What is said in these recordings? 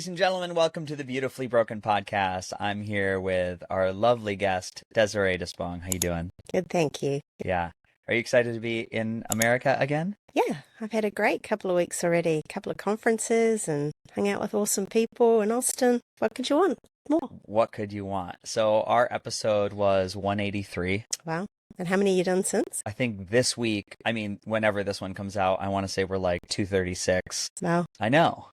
Ladies and gentlemen, welcome to the Beautifully Broken podcast. I'm here with our lovely guest, Desiree De Spong. How you doing? Good, thank you. Yeah. Are you excited to be in America again? Yeah, I've had a great couple of weeks already. A couple of conferences and hung out with awesome people in Austin. What could you want more? What could you want? So our episode was 183. Wow. And how many have you done since? I think this week, whenever this one comes out, I want to say we're like 236. Wow. I know.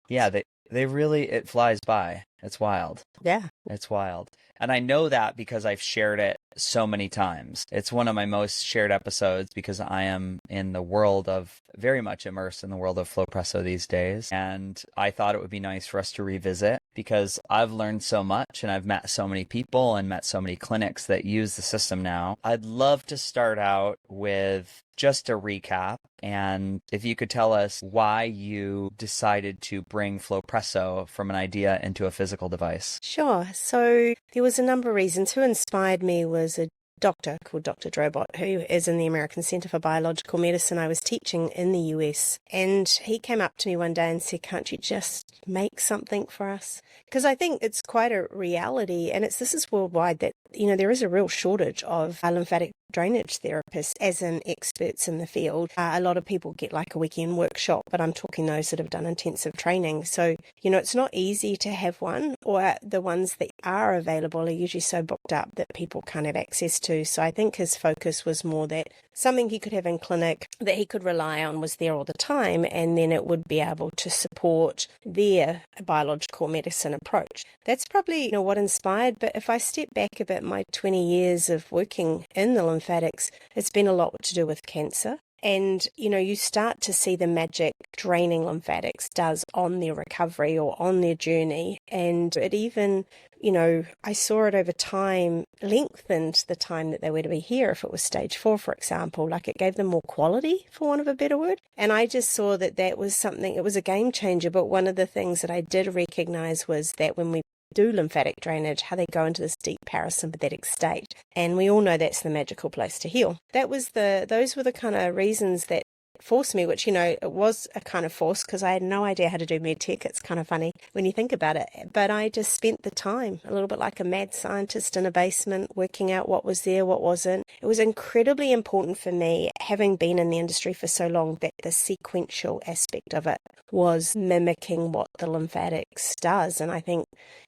Yeah, they really, it flies by. It's wild. Yeah. It's wild. And I know that because I've shared it so many times. It's one of my most shared episodes because I am in the world of, very much immersed in the world of Flowpresso these days. And I thought it would be nice for us to revisit because I've learned so much and I've met so many people and met so many clinics that use the system now. I'd love to start out with just a recap, and if you could tell us why you decided to bring Flowpresso from an idea into a physical device. Sure. So there was a number of reasons. Who inspired me was a doctor called Dr. Drobot, who is in the American Center for Biological Medicine. I was teaching in the US, and he came up to me one day and said, "Can't you just make something for us?" Because I think it's quite a reality, and this is worldwide, that there is a real shortage of lymphatic drainage therapists, as in experts in the field. A lot of people get like a weekend workshop, but I'm talking those that have done intensive training. So, it's not easy to have one, or the ones that are available are usually so booked up that people can't have access to. So I think his focus was more that something he could have in clinic that he could rely on was there all the time, and then it would be able to support their biological medicine approach. That's probably what inspired. But if I step back a bit, my 20 years of working in the lymphatics, it's been a lot to do with cancer. And, you start to see the magic draining lymphatics does on their recovery or on their journey. And it even, I saw it over time lengthened the time that they were to be here. If it was stage 4, for example, like it gave them more quality, for want of a better word. And I just saw that was something, it was a game changer. But one of the things that I did recognize was that when we do lymphatic drainage, how they go into this deep parasympathetic state. And we all know that's the magical place to heal. Those were the kind of reasons that forced me, which, it was a kind of force because I had no idea how to do med tech. It's kind of funny when you think about it. But I just spent the time, a little bit like a mad scientist in a basement, working out what was there, what wasn't. It was incredibly important for me, having been in the industry for so long, that the sequential aspect of it was mimicking what the lymphatics does. And I think,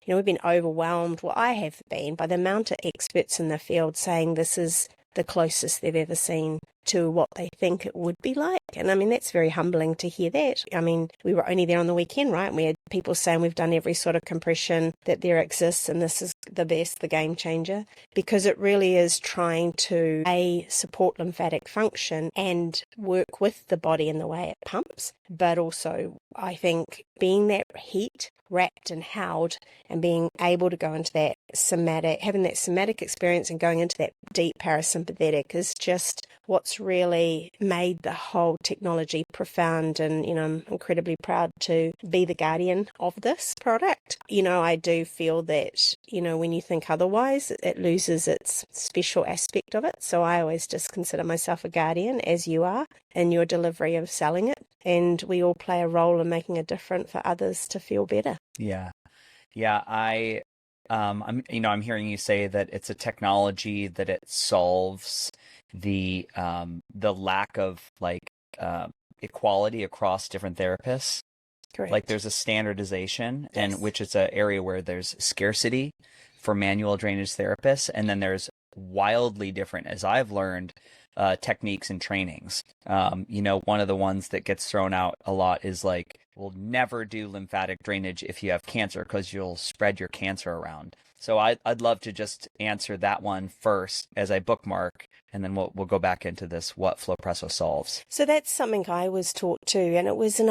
we've been overwhelmed, well, I have been, by the amount of experts in the field saying this is the closest they've ever seen to what they think it would be like. And that's very humbling to hear that. We were only there on the weekend, right? And we had people saying we've done every sort of compression that there exists, and this is the best, the game changer, because it really is trying to support lymphatic function and work with the body in the way it pumps, but also I think being that heat wrapped and held and being able to go into that having that somatic experience and going into that deep parasympathetic is just what's really made the whole technology profound. And, I'm incredibly proud to be the guardian of this product. I do feel that, when you think otherwise, it loses its special aspect of it. So I always just consider myself a guardian, as you are, in your delivery of selling it. And we all play a role in making a difference for others to feel better. Yeah. Yeah. I'm hearing you say that it's a technology that it solves the lack of equality across different therapists. Correct. Like there's a standardization, Yes. and which is an area where there's scarcity for manual drainage therapists, and then there's wildly different, as I've learned, techniques and trainings. One of the ones that gets thrown out a lot is like, we'll never do lymphatic drainage if you have cancer because you'll spread your cancer around. So I'd love to just answer that one first as I bookmark, and then we'll go back into this, what Flowpresso solves. So that's something I was taught too, and it was an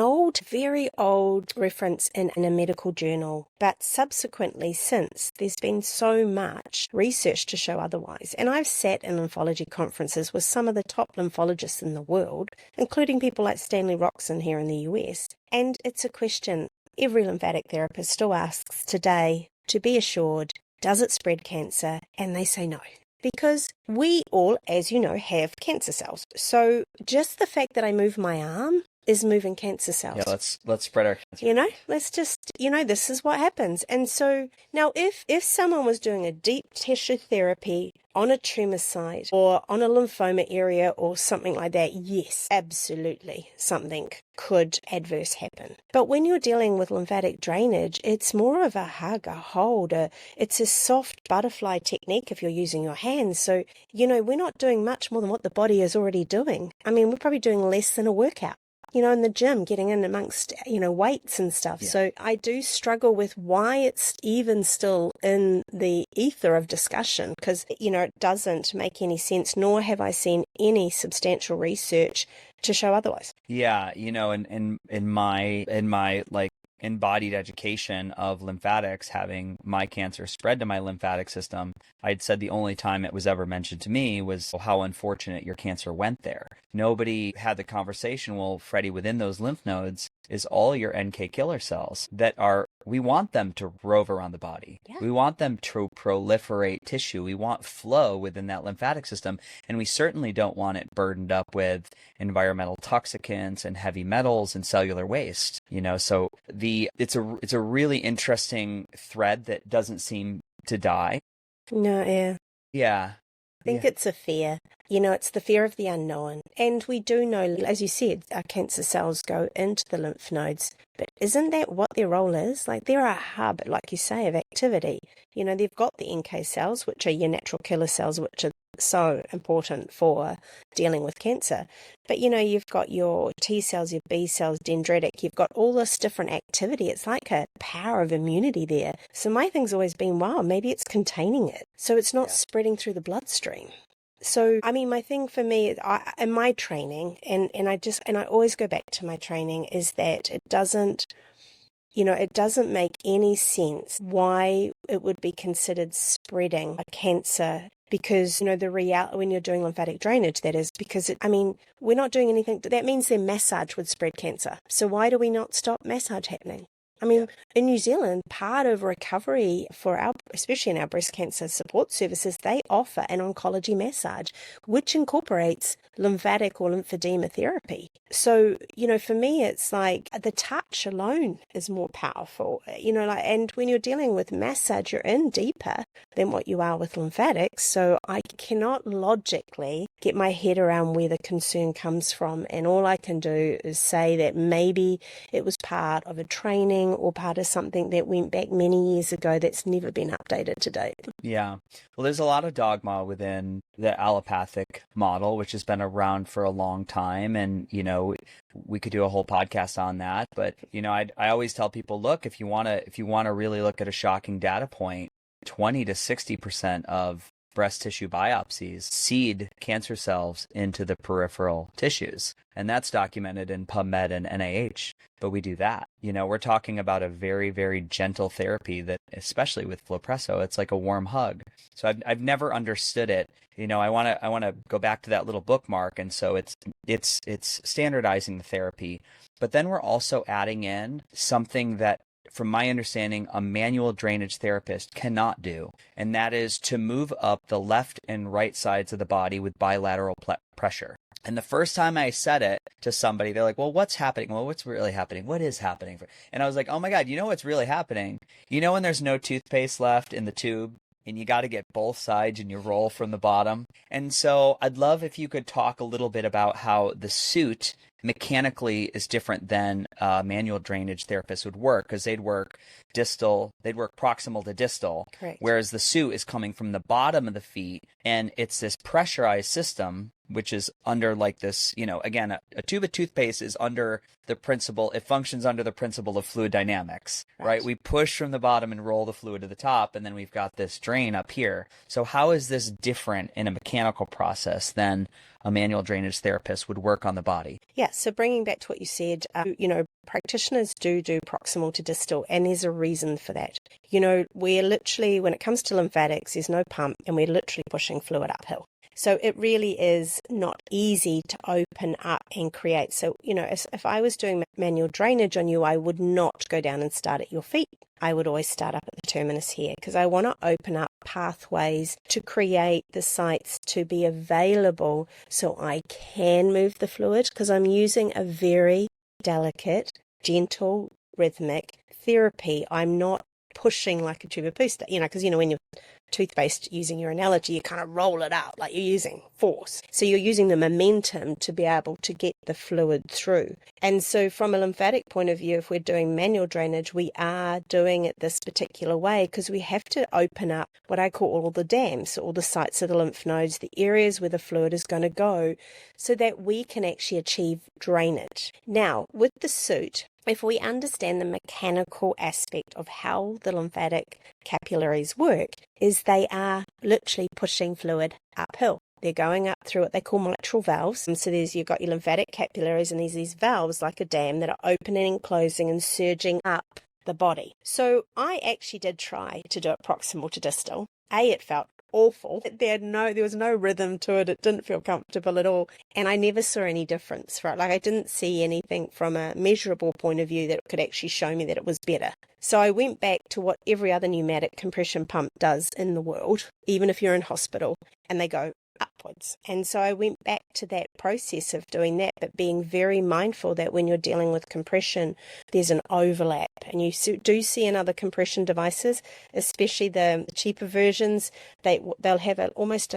very old reference in a medical journal. But subsequently, since, there's been so much research to show otherwise. And I've sat in lymphology conferences with some of the top lymphologists in the world, including people like Stanley Roxon here in the US. And it's a question every lymphatic therapist still asks today, to be assured, does it spread cancer? And they say no. Because we all, as you know, have cancer cells. So just the fact that I move my arm is moving cancer cells. Yeah, let's spread our cancer. Let's just, this is what happens. And so now if someone was doing a deep tissue therapy on a tumor site or on a lymphoma area or something like that, yes, absolutely, something could adverse happen. But when you're dealing with lymphatic drainage, it's more of a hug, a hold, it's a soft butterfly technique if you're using your hands. So, we're not doing much more than what the body is already doing. I mean, we're probably doing less than a workout. In the gym, getting in amongst, weights and stuff. Yeah. So I do struggle with why it's even still in the ether of discussion because, it doesn't make any sense, nor have I seen any substantial research to show otherwise. Yeah, in my like embodied education of lymphatics, having my cancer spread to my lymphatic system, I'd said the only time it was ever mentioned to me was how unfortunate your cancer went there. Nobody had the conversation, well, Freddie, within those lymph nodes is all your NK killer cells we want them to rove around the body. Yeah. We want them to proliferate tissue. We want flow within that lymphatic system. And we certainly don't want it burdened up with environmental toxicants and heavy metals and cellular waste. So it's a really interesting thread that doesn't seem to die. No, yeah. Yeah. I think it's a fear. It's the fear of the unknown. And we do know, as you said, our cancer cells go into the lymph nodes. But isn't that what their role is? Like, they're a hub, like you say, of activity. They've got the NK cells, which are your natural killer cells, which are so important for dealing with cancer. But, you've got your T cells, your B cells, dendritic. You've got all this different activity. It's like a power of immunity there. So my thing's always been, wow, maybe it's containing it. So it's not spreading through the bloodstream. So, I mean, my thing for me, in my training, and I always go back to my training, is that it doesn't make any sense why it would be considered spreading a cancer. Because, the reality, when you're doing lymphatic drainage, that is, because, we're not doing anything. That means their massage would spread cancer. So why do we not stop massage happening? In New Zealand, part of recovery for especially in our breast cancer support services, they offer an oncology massage, which incorporates lymphatic or lymphedema therapy. So, for me, it's like the touch alone is more powerful, and when you're dealing with massage, you're in deeper than what you are with lymphatics. So I cannot logically get my head around where the concern comes from. And all I can do is say that maybe it was part of a training or part of something that went back many years ago that's never been updated to date. Yeah. Well, there's a lot of dogma within the allopathic model, which has been around for a long time. And, we could do a whole podcast on that. But, I always tell people, look, if you want to really look at a shocking data point, 20 to 60% of breast tissue biopsies seed cancer cells into the peripheral tissues. And that's documented in PubMed and NIH. But we do that. We're talking about a very, very gentle therapy that, especially with Flowpresso, it's like a warm hug. So I've never understood it. I want to go back to that little bookmark. And so it's standardizing the therapy. But then we're also adding in something that, from my understanding, a manual drainage therapist cannot do, and that is to move up the left and right sides of the body with bilateral pressure. And the first time I said it to somebody, they're like, well, what's happening? Well, what's really happening? What is happening? And I was like, oh my God, what's really happening? When there's no toothpaste left in the tube and you got to get both sides and you roll from the bottom. And so I'd love if you could talk a little bit about how the suit mechanically is different than manual drainage therapists would work, because they'd work proximal to distal. Correct. Whereas the suit is coming from the bottom of the feet, and it's this pressurized system, which is under like this, again, a tube of toothpaste is under the principle, it functions under the principle of fluid dynamics, right? We push from the bottom and roll the fluid to the top, and then we've got this drain up here. So how is this different in a mechanical process than a manual drainage therapist would work on the body? Yeah, so bringing back to what you said, practitioners do proximal to distal, and there's a reason for that. We're literally, when it comes to lymphatics, there's no pump, and we're literally pushing fluid uphill. So it really is not easy to open up and create. So, if I was doing manual drainage on you, I would not go down and start at your feet. I would always start up at the terminus here, because I want to open up pathways to create the sites to be available so I can move the fluid, because I'm using a very delicate, gentle, rhythmic therapy. I'm not pushing like a tube of poo, because, when you're toothpaste, using your analogy, you kind of roll it out like you're using force. So you're using the momentum to be able to get the fluid through. And so from a lymphatic point of view, if we're doing manual drainage, we are doing it this particular way because we have to open up what I call all the dams, all the sites of the lymph nodes, the areas where the fluid is going to go, so that we can actually achieve drainage. Now, with the suit, if we understand the mechanical aspect of how the lymphatic capillaries work, is they are literally pushing fluid uphill. They're going up through what they call mitral valves. And so you've got your lymphatic capillaries, and there's these valves like a dam that are opening and closing and surging up the body. So I actually did try to do it proximal to distal. It felt awful. There was no rhythm to it. It didn't feel comfortable at all. And I never saw any difference for it. Like, I didn't see anything from a measurable point of view that could actually show me that it was better. So I went back to what every other pneumatic compression pump does in the world, even if you're in hospital, and they go upwards. And so I went back to that process of doing that, but being very mindful that when you're dealing with compression, there's an overlap. And you do see in other compression devices, especially the cheaper versions, they'll have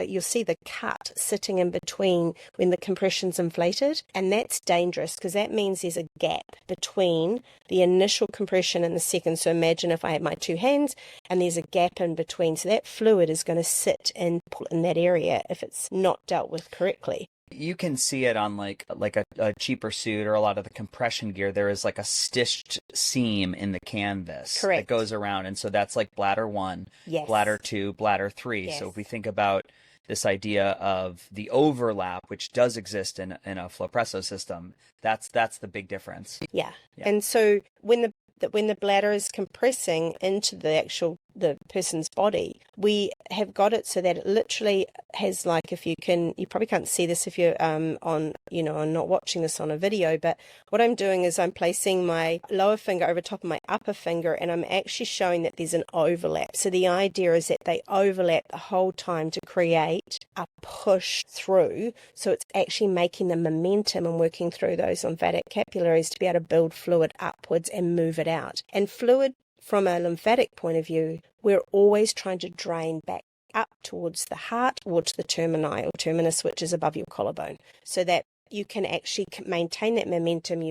you'll see the cut sitting in between when the compression's inflated. And that's dangerous because that means there's a gap between the initial compression and the second. So imagine if I had my two hands and there's a gap in between. So that fluid is going to sit and pull in that area if it's not dealt with correctly. You can see it on like a cheaper suit or a lot of the compression gear. There is like a stitched seam in the canvas. Correct. That goes around. And so that's like bladder 1, yes. bladder 2, bladder 3. Yes. So if we think about this idea of the overlap, which does exist in a Flowpresso system, that's the big difference. Yeah. And so when the bladder is compressing into the person's body, we have got it so that it literally has, like, you probably can't see this if you're on not watching this on a video, but what I'm doing is I'm placing my lower finger over top of my upper finger, and I'm actually showing that there's an overlap. So the idea is that they overlap the whole time to create a push through. So it's actually making the momentum and working through those lymphatic capillaries to be able to build fluid upwards and move it out. And fluid, from a lymphatic point of view, we're always trying to drain back up towards the heart, towards the termini or terminus, which is above your collarbone, so that you can actually maintain that momentum.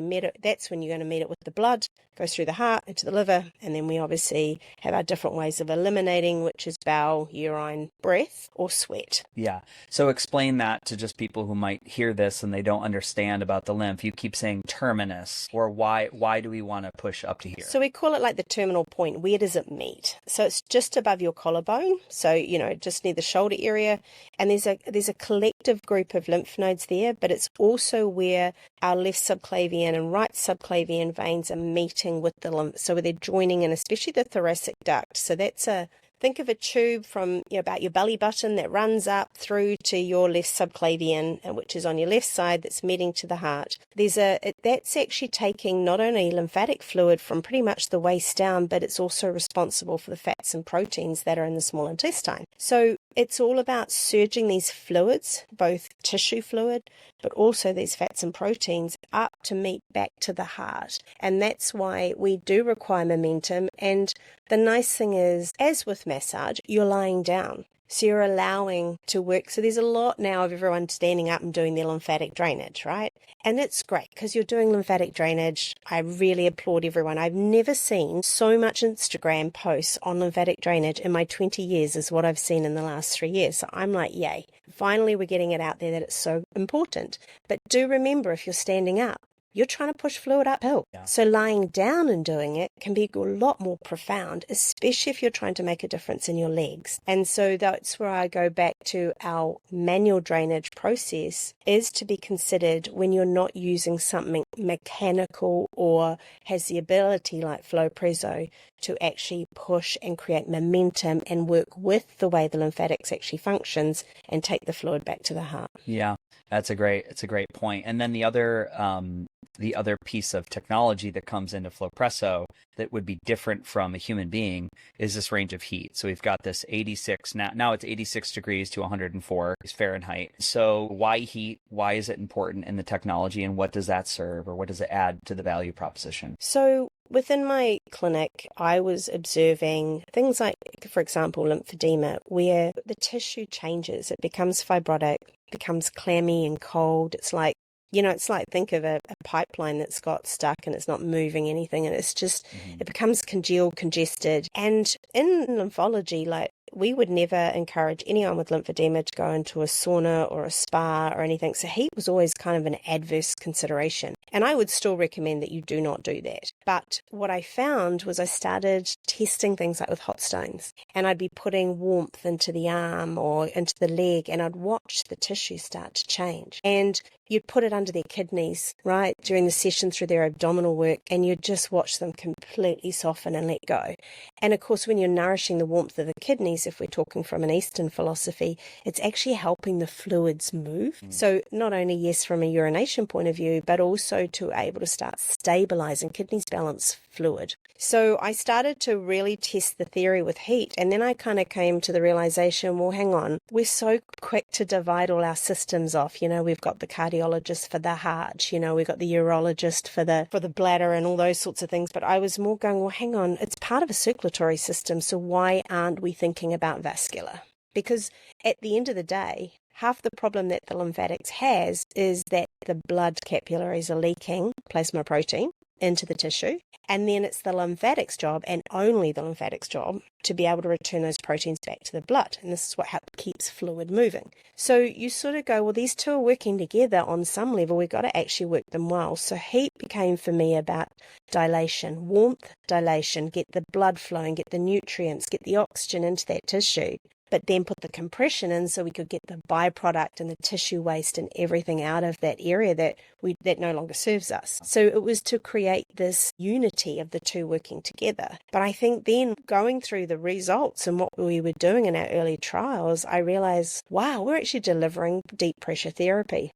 That's when you're going to meet it with the blood, goes through the heart into the liver, and then we obviously have our different ways of eliminating, which is bowel, urine, breath, or sweat. Yeah. So explain that to just people who might hear this and they don't understand about the lymph. You keep saying terminus, or why do we want to push up to here? So we call it like the terminal point. Where does it meet? So it's just above your collarbone, so just near the shoulder area, and there's a collective group of lymph nodes there, but it's also where our left subclavian and right subclavian veins are meeting with the lymph, so they're joining in, especially the thoracic duct. So think of a tube from about your belly button that runs up through to your left subclavian, which is on your left side, that's meeting to the heart. That's actually taking not only lymphatic fluid from pretty much the waist down, but it's also responsible for the fats and proteins that are in the small intestine. So it's all about surging these fluids, both tissue fluid, but also these fats and proteins, up to meet back to the heart. And that's why we do require momentum. And the nice thing is, as with massage, you're lying down. So you're allowing to work. So there's a lot now of everyone standing up and doing their lymphatic drainage, right? And it's great because you're doing lymphatic drainage. I really applaud everyone. I've never seen so much Instagram posts on lymphatic drainage in my 20 years as what I've seen in the last 3 years. So I'm like, yay. Finally, we're getting it out there that it's so important. But do remember, if you're standing up, you're trying to push fluid uphill. Yeah. So lying down and doing it can be a lot more profound, especially if you're trying to make a difference in your legs. And so that's where I go back to our manual drainage process, is to be considered when you're not using something mechanical or has the ability like Flowpresso to actually push and create momentum and work with the way the lymphatics actually functions and take the fluid back to the heart. Yeah, it's a great point. And then the other the other piece of technology that comes into Flowpresso that would be different from a human being is this range of heat. So we've got this 86, now it's 86 degrees to 104 Fahrenheit. So why heat? Why is it important in the technology, and what does that serve, or what does it add to the value proposition? So within my clinic, I was observing things like, for example, lymphedema, where the tissue changes. It becomes fibrotic, becomes clammy and cold. It's like, think of a pipeline that's got stuck and it's not moving anything, and it's just, it becomes congealed, congested. And in lymphology, like, we would never encourage anyone with lymphedema to go into a sauna or a spa or anything. So heat was always kind of an adverse consideration. And I would still recommend that you do not do that. But what I found was I started testing things like with hot stones, and I'd be putting warmth into the arm or into the leg, and I'd watch the tissue start to change. And you'd put it under their kidneys, right, during the session through their abdominal work, and you'd just watch them completely soften and let go. And of course, when you're nourishing the warmth of the kidneys, if we're talking from an Eastern philosophy, it's actually helping the fluids move. So not only, yes, from a urination point of view, but also to able to start stabilizing kidneys balance fluid. So I started to really test the theory with heat, and then I kind of came to the realization, well, hang on, we're so quick to divide all our systems off. We've got the cardiologist for the heart, we've got the urologist for the bladder and all those sorts of things. But I was more going, well, hang on, it's part of a circulatory system, so why aren't we thinking about vascular? Because at the end of the day, half the problem that the lymphatics has is that the blood capillaries are leaking plasma protein into the tissue, and then it's the lymphatics' job, and only the lymphatics' job, to be able to return those proteins back to the blood, and this is what keeps fluid moving. So you sort of go, well, these two are working together on some level, we've got to actually work them well. So heat became for me about dilation, warmth, dilation, get the blood flowing, get the nutrients, get the oxygen into that tissue, but then put the compression in so we could get the byproduct and the tissue waste and everything out of that area that no longer serves us. So it was to create this unity of the two working together. But I think then going through the results and what we were doing in our early trials, I realized, wow, we're actually delivering deep pressure therapy.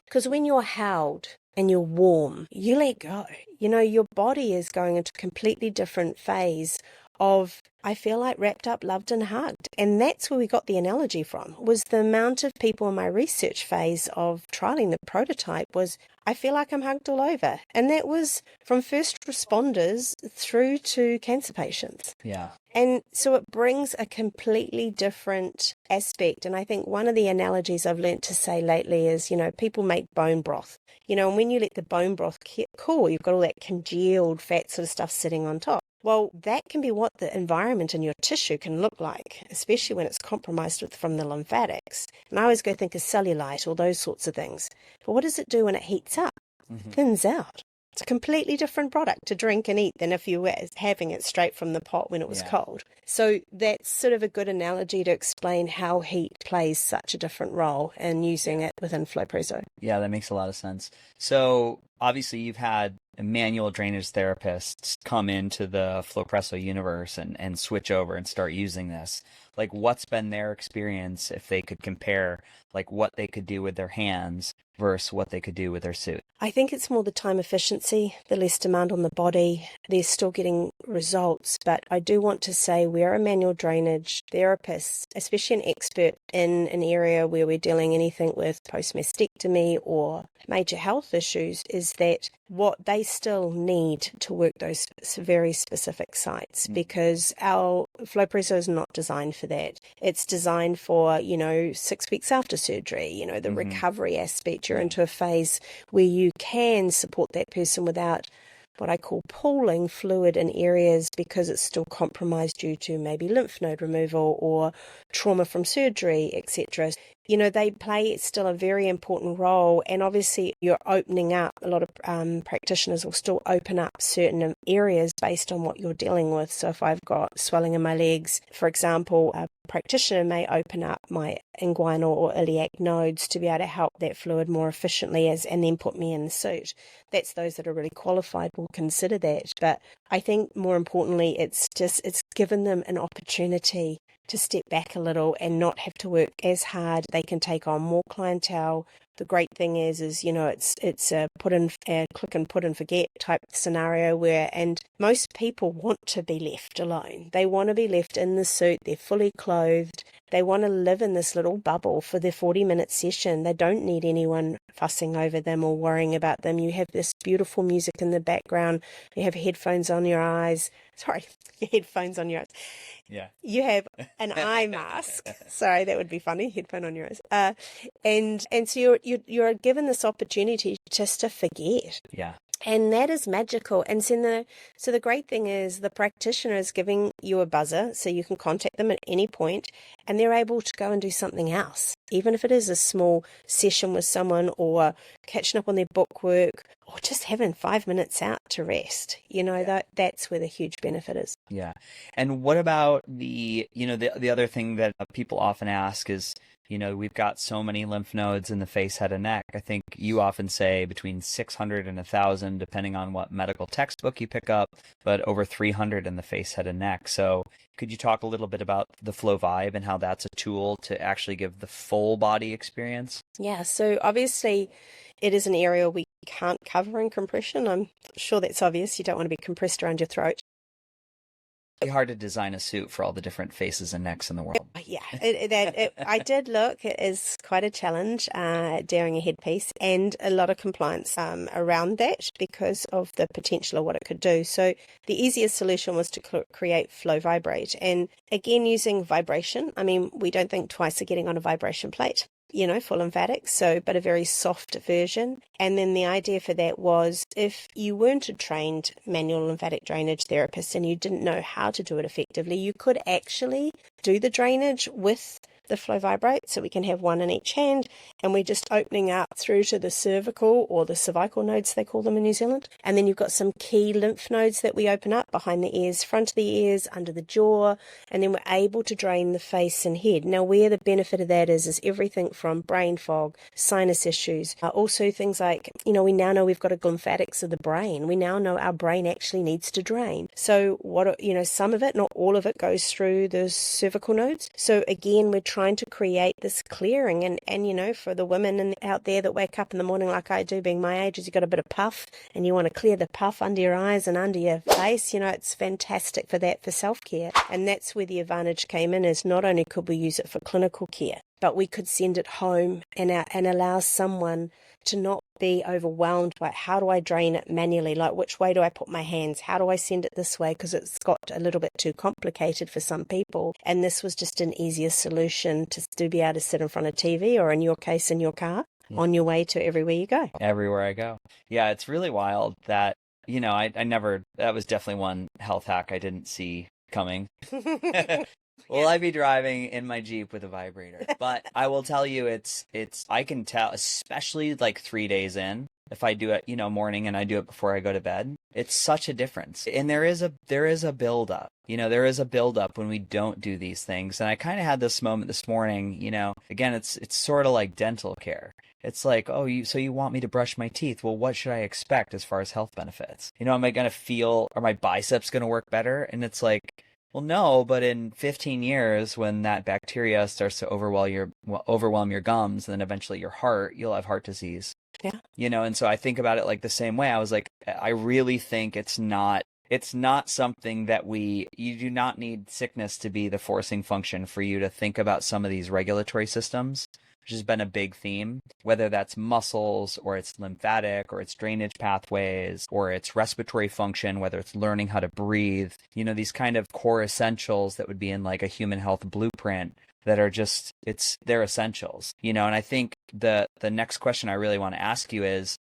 Because when you're held and you're warm, you let go. Your body is going into a completely different phase of, I feel like wrapped up, loved and hugged. And that's where we got the analogy from, was the amount of people in my research phase of trialing the prototype was, I feel like I'm hugged all over. And that was from first responders through to cancer patients. Yeah. And so it brings a completely different aspect. And I think one of the analogies I've learnt to say lately is, people make bone broth. And when you let the bone broth cool, you've got all that congealed fat sort of stuff sitting on top. Well, that can be what the environment in your tissue can look like, especially when it's compromised from the lymphatics. And I always go think of cellulite, all those sorts of things. But what does it do when it heats up? It thins out. It's a completely different product to drink and eat than if you were having it straight from the pot when it was cold. So that's sort of a good analogy to explain how heat plays such a different role in using it within Flowpresso. Yeah, that makes a lot of sense. So obviously you've had manual drainage therapists come into the Flowpresso universe and switch over and start using this. Like, what's been their experience if they could compare, like, what they could do with their hands versus what they could do with their suit? I think it's more the time efficiency, the less demand on the body. They're still getting results, but I do want to say we're a manual drainage therapist, especially an expert in an area where we're dealing anything with post-mastectomy or major health issues, is that what they still need to work those very specific sites, because our Flowpresso is not designed for that. It's designed for, 6 weeks after surgery, the recovery aspect. You're into a phase where you can support that person without what I call pooling fluid in areas because it's still compromised due to maybe lymph node removal or trauma from surgery, etc. They play still a very important role, and obviously you're opening up, a lot of practitioners will still open up certain areas based on what you're dealing with. So if I've got swelling in my legs, for example, a practitioner may open up my inguinal or iliac nodes to be able to help that fluid more efficiently and then put me in the suit. That's those that are really qualified will consider that. But I think more importantly, it's given them an opportunity to step back a little and not have to work as hard. They can take on more clientele. The great thing is it's a click and put and forget type scenario and most people want to be left alone. They want to be left in the suit. They're fully clothed. They want to live in this little bubble for their 40-minute session. They don't need anyone fussing over them or worrying about them. You have this beautiful music in the background. You have headphones on your eyes. Sorry, your headphones on your eyes. Yeah. You have an eye mask. Sorry, that would be funny. Headphone on your eyes. And so you're given this opportunity just to forget. Yeah. And that is magical. And so the great thing is the practitioner is giving you a buzzer so you can contact them at any point and they're able to go and do something else, even if it is a small session with someone or catching up on their book work or just having 5 minutes out to rest. That's where the huge benefit is. Yeah. And what about the other thing that people often ask is, we've got so many lymph nodes in the face, head, and neck. I think you often say between 600 and 1,000, depending on what medical textbook you pick up, but over 300 in the face, head, and neck. So could you talk a little bit about the FlowVibe and how that's a tool to actually give the full body experience? Yeah, so obviously it is an area we can't cover in compression. I'm sure that's obvious. You don't want to be compressed around your throat. Hard to design a suit for all the different faces and necks in the world. Yeah, I did look. It is quite a challenge doing a headpiece and a lot of compliance around that because of the potential of what it could do. So the easiest solution was to create FlowVibrate. And again, using vibration. I mean, we don't think twice of getting on a vibration plate, for lymphatics, but a very soft version. And then the idea for that was if you weren't a trained manual lymphatic drainage therapist and you didn't know how to do it effectively, you could actually do the drainage with the FlowVibrate. So we can have one in each hand and we're just opening up through to the cervical or the cervical nodes, they call them in New Zealand. And then you've got some key lymph nodes that we open up behind the ears, front of the ears, under the jaw, and then we're able to drain the face and head. Now, where the benefit of that is everything from brain fog, sinus issues, also things like, we now know we've got a lymphatics of the brain. We now know our brain actually needs to drain. So some of it, not all of it, goes through the cervical nodes. So again, we're trying to create this clearing and for the women out there that wake up in the morning like I do, being my age, is you've got a bit of puff and you want to clear the puff under your eyes and under your face, it's fantastic for that, for self-care. And that's where the advantage came in, is not only could we use it for clinical care, but we could send it home and allow someone to not be overwhelmed by how do I drain it manually, like which way do I put my hands, how do I send it this way, because it's got a little bit too complicated for some people. And this was just an easier solution to be able to sit in front of TV or in your case in your car on your way to everywhere you go. Everywhere I go. Yeah, it's really wild that, I never, that was definitely one health hack I didn't see coming. Will I be driving in my Jeep with a vibrator? But I will tell you, I can tell, especially like 3 days in, if I do it, morning and I do it before I go to bed, it's such a difference. And there is a buildup, there is a buildup when we don't do these things. And I kind of had this moment this morning, again, it's sort of like dental care. It's like, so you want me to brush my teeth? Well, what should I expect as far as health benefits? Am I going to are my biceps going to work better? And it's like, well, no, but in 15 years, when that bacteria starts to overwhelm your gums and then eventually your heart, you'll have heart disease. Yeah. And so I think about it like the same way. I was like, I really think it's not something that you do not need sickness to be the forcing function for you to think about some of these regulatory systems, which has been a big theme, whether that's muscles or it's lymphatic or it's drainage pathways or it's respiratory function, whether it's learning how to breathe, these kind of core essentials that would be in like a human health blueprint that are just, they're essentials, and I think the next question I really want to ask you is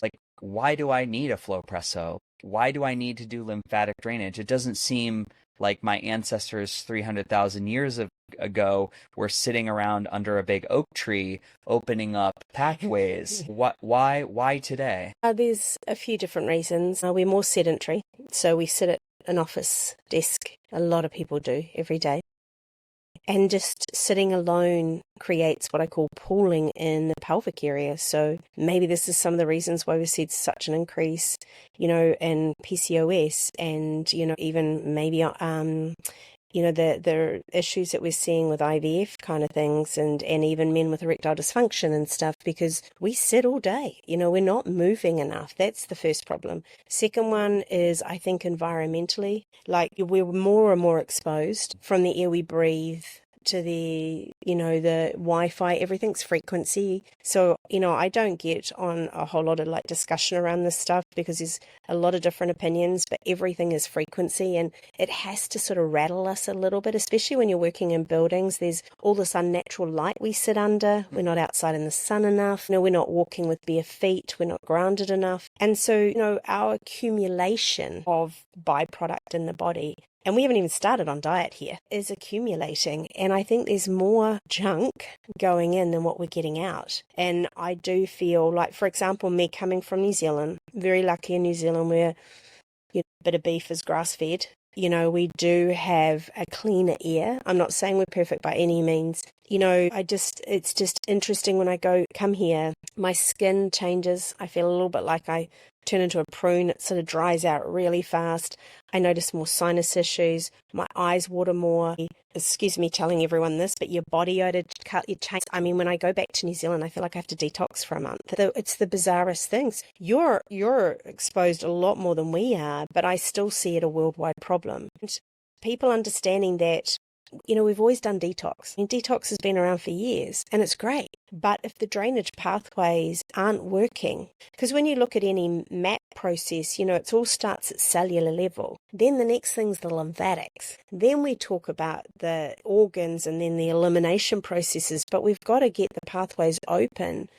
like, why do I need a Flowpresso? Why do I need to do lymphatic drainage? It doesn't seem like my ancestors 300,000 years ago were sitting around under a big oak tree opening up pathways. Why today? There's a few different reasons. We're more sedentary, so we sit at an office desk. A lot of people do every day. And just sitting alone creates what I call pooling in the pelvic area. So maybe this is some of the reasons why we've seen such an increase, in PCOS and, even maybe, the issues that we're seeing with IVF kind of things and even men with erectile dysfunction and stuff, because we sit all day, we're not moving enough. That's the first problem. Second one is, I think, environmentally, like we're more and more exposed from the air we breathe to the Wi-Fi, everything's frequency. So, I don't get on a whole lot of discussion around this stuff because there's a lot of different opinions, but everything is frequency and it has to sort of rattle us a little bit, especially when you're working in buildings. There's all this unnatural light we sit under. We're not outside in the sun enough. We're not walking with bare feet. We're not grounded enough. And so, our accumulation of byproduct in the body, and we haven't even started on diet here, is accumulating. And I think there's more junk going in than what we're getting out. And I do feel like, for example, me coming from New Zealand, very lucky in New Zealand where a bit of beef is grass-fed. We do have a cleaner air. I'm not saying we're perfect by any means. It's just interesting when I come here, my skin changes. I feel a little bit like I turn into a prune. It sort of dries out really fast. I notice more sinus issues. My eyes water more. Excuse me telling everyone this, but your body odor change. I mean, when I go back to New Zealand, I feel like I have to detox for a month. It's the bizarrest things. You're exposed a lot more than we are, but I still see it a worldwide problem. And people understanding that, we've always done detox. I mean, detox has been around for years and it's great. But if the drainage pathways aren't working, because when you look at any MAP process, it all starts at cellular level. Then the next thing's the lymphatics. Then we talk about the organs and then the elimination processes. But we've got to get the pathways open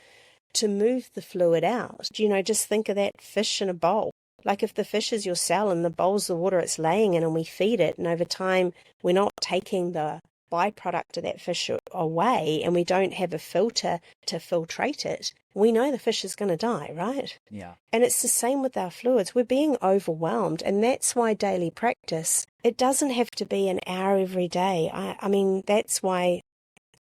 to move the fluid out. Just think of that fish in a bowl. Like if the fish is your cell and the bowl's the water it's laying in and we feed it, and over time we're not taking the byproduct of that fish away and we don't have a filter to filtrate it, we know the fish is going to die, right? Yeah. And it's the same with our fluids. We're being overwhelmed, and that's why daily practice, it doesn't have to be an hour every day. I mean, that's why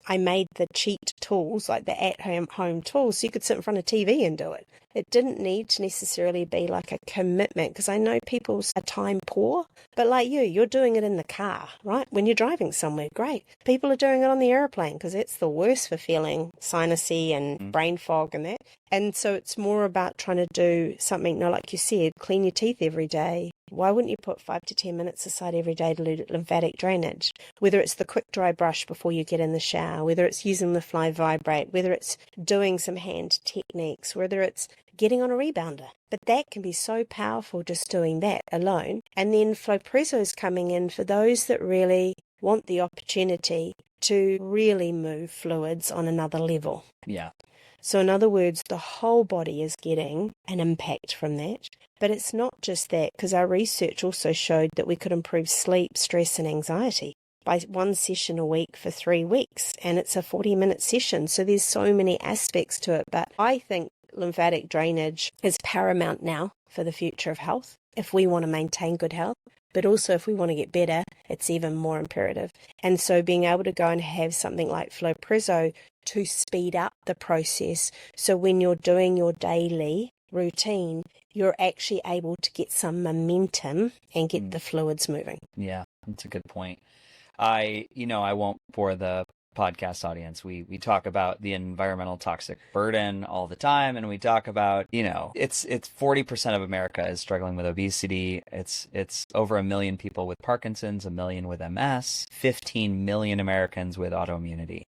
I made the cheat tools, like the at-home tools, so you could sit in front of TV and do it. It didn't need to necessarily be like a commitment, because I know people are time poor, but like you're doing it in the car, right? When you're driving somewhere, great. People are doing it on the airplane because it's the worst for feeling sinusy and brain fog and that. And so it's more about trying to do something, like you said, clean your teeth every day. Why wouldn't you put 5 to 10 minutes aside every day to do lymphatic drainage? Whether it's the quick dry brush before you get in the shower, whether it's using the FlowVibe, whether it's doing some hand techniques, whether it's getting on a rebounder. But that can be so powerful just doing that alone. And then Flowpresso is coming in for those that really want the opportunity to really move fluids on another level. Yeah. So in other words, the whole body is getting an impact from that. But it's not just that, because our research also showed that we could improve sleep, stress and anxiety by 1 session a week for 3 weeks. And it's a 40-minute session. So there's so many aspects to it. But I think lymphatic drainage is paramount now for the future of health if we want to maintain good health. But also if we want to get better, it's even more imperative. And so being able to go and have something like Flowpresso to speed up the process. So when you're doing your daily routine, you're actually able to get some momentum and get the fluids moving. Yeah, that's a good point. I won't bore the podcast audience. We talk about the environmental toxic burden all the time, and we talk about, it's 40% of America is struggling with obesity. It's over 1 million people with Parkinson's, 1 million with MS, 15 million Americans with autoimmunity.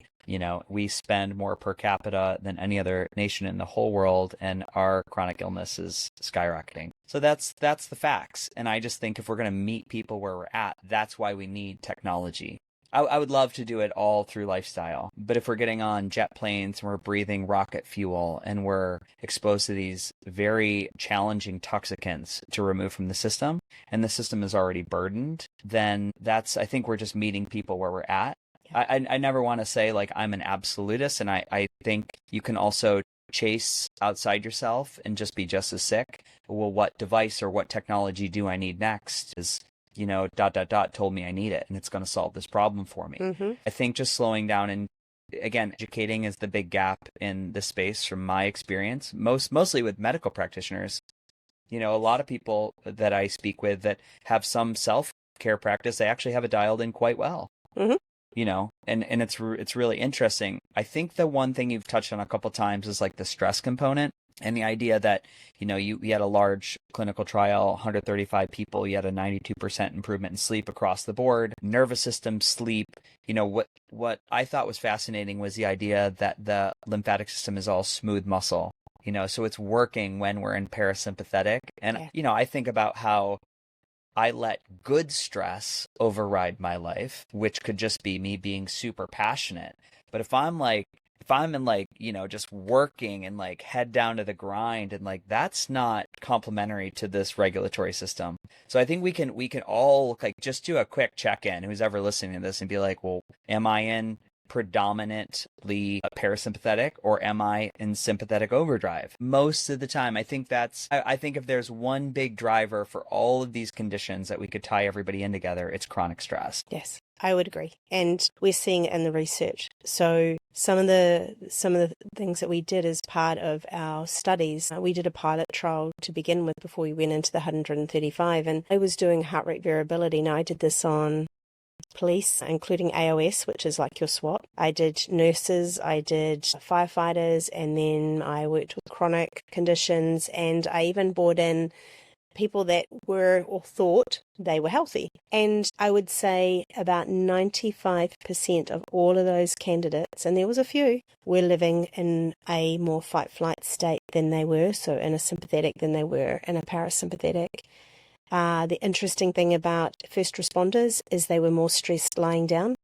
We spend more per capita than any other nation in the whole world, and our chronic illness is skyrocketing. So that's the facts. And I just think if we're going to meet people where we're at, that's why we need technology. I would love to do it all through lifestyle. But if we're getting on jet planes and we're breathing rocket fuel and we're exposed to these very challenging toxicants to remove from the system, and the system is already burdened, then I think we're just meeting people where we're at. I never want to say like I'm an absolutist, and I think you can also chase outside yourself and just be just as sick. Well, what device or what technology do I need next is told me I need it and it's going to solve this problem for me. I think just slowing down and, again, educating is the big gap in this space from my experience, mostly with medical practitioners. A lot of people that I speak with that have some self-care practice, they actually have it dialed in quite well. And it's really interesting. I think the one thing you've touched on a couple times is like the stress component and the idea that, you had a large clinical trial, 135 people, you had a 92% improvement in sleep across the board, nervous system, sleep. What I thought was fascinating was the idea that the lymphatic system is all smooth muscle. So it's working when we're in parasympathetic. And, I think about how I let good stress override my life, which could just be me being super passionate. But if I'm in just working and like head down to the grind and like, that's not complementary to this regulatory system. So I think we can all like just do a quick check-in, who's ever listening to this, and be like, well, am I in predominantly parasympathetic or am I in sympathetic overdrive? Most of the time, I think if there's one big driver for all of these conditions that we could tie everybody in together, it's chronic stress. Yes, I would agree. And we're seeing it in the research. So some of the things that we did as part of our studies, we did a pilot trial to begin with before we went into the 135, and I was doing heart rate variability. Now I did this on police, including AOS, which is like your SWAT. I did nurses, I did firefighters, and then I worked with chronic conditions, and I even brought in people that were or thought they were healthy. And I would say about 95% of all of those candidates, and there was a few, were living in a more fight-flight state than they were, so in a sympathetic than they were in a parasympathetic. The interesting thing about first responders is they were more stressed lying down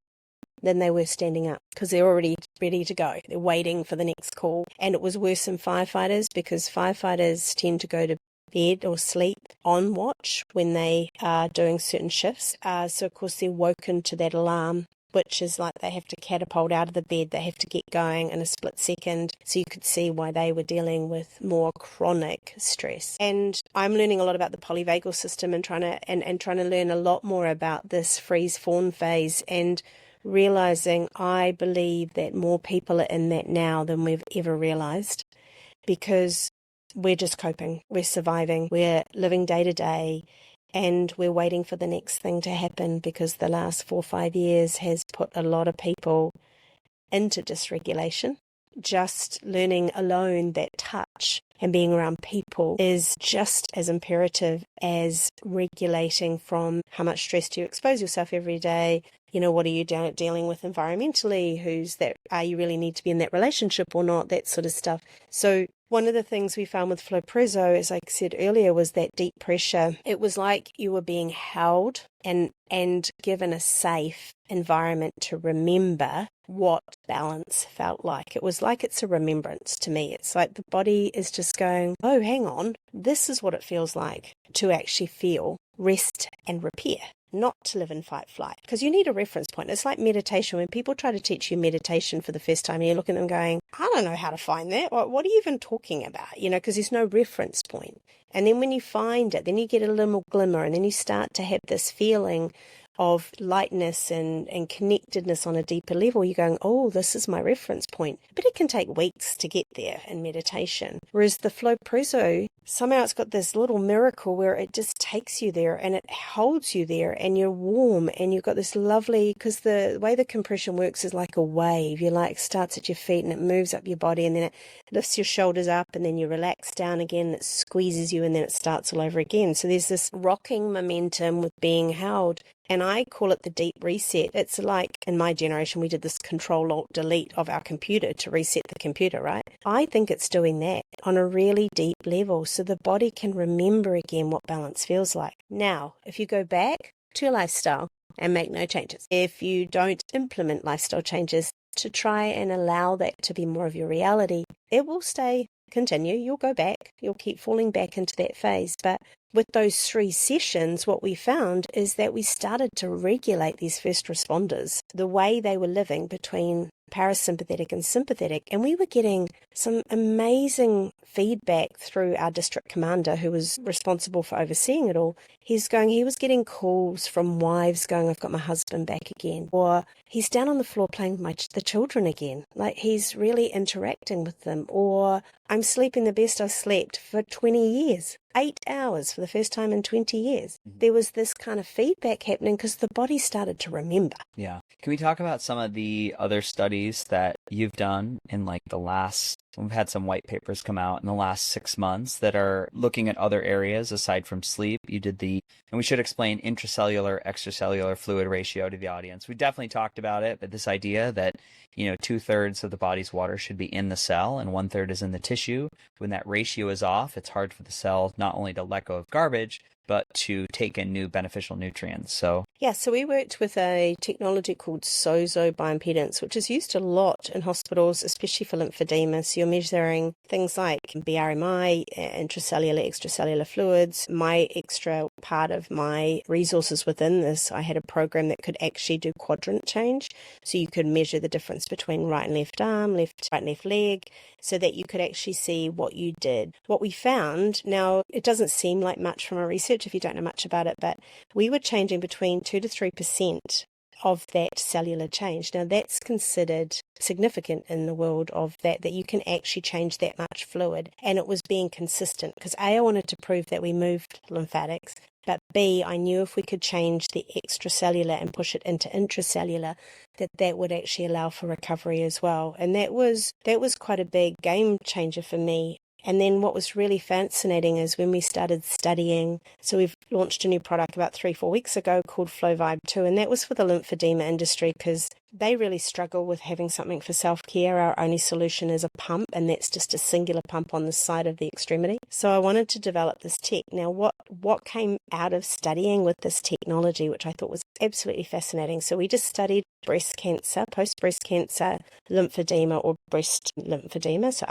than they were standing up because they're already ready to go. They're waiting for the next call. And it was worse in firefighters because firefighters tend to go to bed or sleep on watch when they are doing certain shifts. So, of course, they're woken to that alarm, which is like they have to catapult out of the bed, they have to get going in a split second. So you could see why they were dealing with more chronic stress. And I'm learning a lot about the polyvagal system and trying to learn a lot more about this freeze-fawn phase, and realizing I believe that more people are in that now than we've ever realized, because we're just coping, we're surviving, we're living day to day, and we're waiting for the next thing to happen because the last 4 or 5 years has put a lot of people into dysregulation. Just learning alone that touch and being around people is just as imperative as regulating from how much stress do you expose yourself every day. What are you dealing with environmentally? Are you really need to be in that relationship or not? That sort of stuff. So one of the things we found with Flowpresso, as I said earlier, was that deep pressure. It was like you were being held and given a safe environment to remember what balance felt like. It was like it's a remembrance to me. It's like the body is just going, oh, hang on, this is what it feels like to actually feel rest and repair, not to live in fight-flight, because you need a reference point. It's like meditation. When people try to teach you meditation for the first time, you look at them going, I don't know how to find that. What are you even talking about? Because there's no reference point. And then when you find it, then you get a little glimmer, and then you start to have this feeling of lightness and connectedness on a deeper level. You're going, oh, this is my reference point. But it can take weeks to get there in meditation. Whereas the Flowpresso, somehow it's got this little miracle where it just takes you there and it holds you there, and you're warm, and you've got this lovely, because the way the compression works is like a wave. You starts at your feet and it moves up your body, and then it lifts your shoulders up, and then you relax down again, and it squeezes you, and then it starts all over again. So there's this rocking momentum with being held. And I call it the deep reset. It's like, in my generation, we did this Control-Alt-Delete of our computer to reset the computer, right? I think it's doing that on a really deep level so the body can remember again what balance feels like. Now, if you go back to your lifestyle and make no changes, if you don't implement lifestyle changes to try and allow that to be more of your reality, it will continue. You'll go back. You'll keep falling back into that phase. But with those 3 sessions, what we found is that we started to regulate these first responders, the way they were living between parasympathetic and sympathetic. And we were getting some amazing feedback through our district commander, who was responsible for overseeing it all. He was getting calls from wives going, I've got my husband back again. Or he's down on the floor playing with the children again. Like, he's really interacting with them. Or I'm sleeping the best I've slept for 20 years. 8 hours for the first time in 20 years. There was this kind of feedback happening because the body started to remember. Yeah. Can we talk about some of the other studies that you've done in we've had some white papers come out in the last 6 months that are looking at other areas aside from sleep. You did and we should explain intracellular, extracellular fluid ratio to the audience. We definitely talked about it, but this idea that, 2/3 of the body's water should be in the cell and 1/3 is in the tissue. When that ratio is off, it's hard for the cell not only to let go of garbage, but to take in new beneficial nutrients. So we worked with a technology called SOZO bioimpedance, which is used a lot in hospitals, especially for lymphedema. So you're measuring things like BRMI, intracellular, extracellular fluids. My extra part of my resources within this, I had a program that could actually do quadrant change. So you could measure the difference between right and left arm, right and left leg, so that you could actually see what you did. What we found, now it doesn't seem like much from our research if you don't know much about it, but we were changing between 2 to 3% of that cellular change. Now that's considered significant in the world of that you can actually change that much fluid, and it was being consistent because A, I wanted to prove that we moved lymphatics, but B, I knew if we could change the extracellular and push it into intracellular, that would actually allow for recovery as well. And that was quite a big game changer for me. And then what was really fascinating is when we started studying, so we've launched a new product about 3-4 weeks ago called FlowVibe 2, and that was for the lymphedema industry because they really struggle with having something for self-care. Our only solution is a pump, and that's just a singular pump on the side of the extremity. So I wanted to develop this tech. Now, what came out of studying with this technology, which I thought was absolutely fascinating. So we just studied breast cancer, post-breast cancer, lymphedema or breast lymphedema, so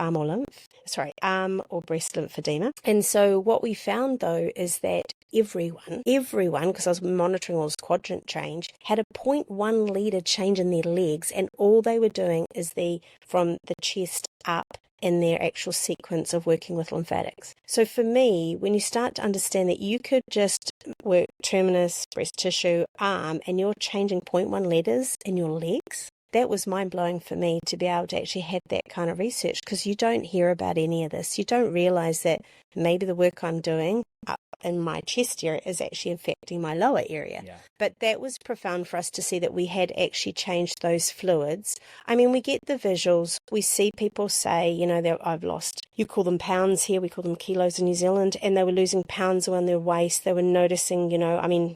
arm or breast lymphedema. And so what we found, though, is that everyone, because I was monitoring all this quadrant change, had a 0.1 litre change in their legs, and all they were doing is from the chest up in their actual sequence of working with lymphatics. So for me, when you start to understand that you could just work terminus, breast tissue, arm, and you're changing 0.1 litres in your legs, that was mind-blowing for me to be able to actually have that kind of research, because you don't hear about any of this. You don't realise that maybe the work I'm doing up in my chest area is actually affecting my lower area. Yeah. But that was profound for us to see that we had actually changed those fluids. I mean, we get the visuals. We see people say, that I've lost, you call them pounds here, we call them kilos in New Zealand, and they were losing pounds around their waist. They were noticing,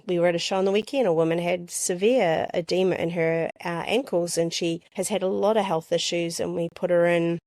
we were at a show on the weekend, a woman had severe edema in her ankles, and she has had a lot of health issues, and we put her in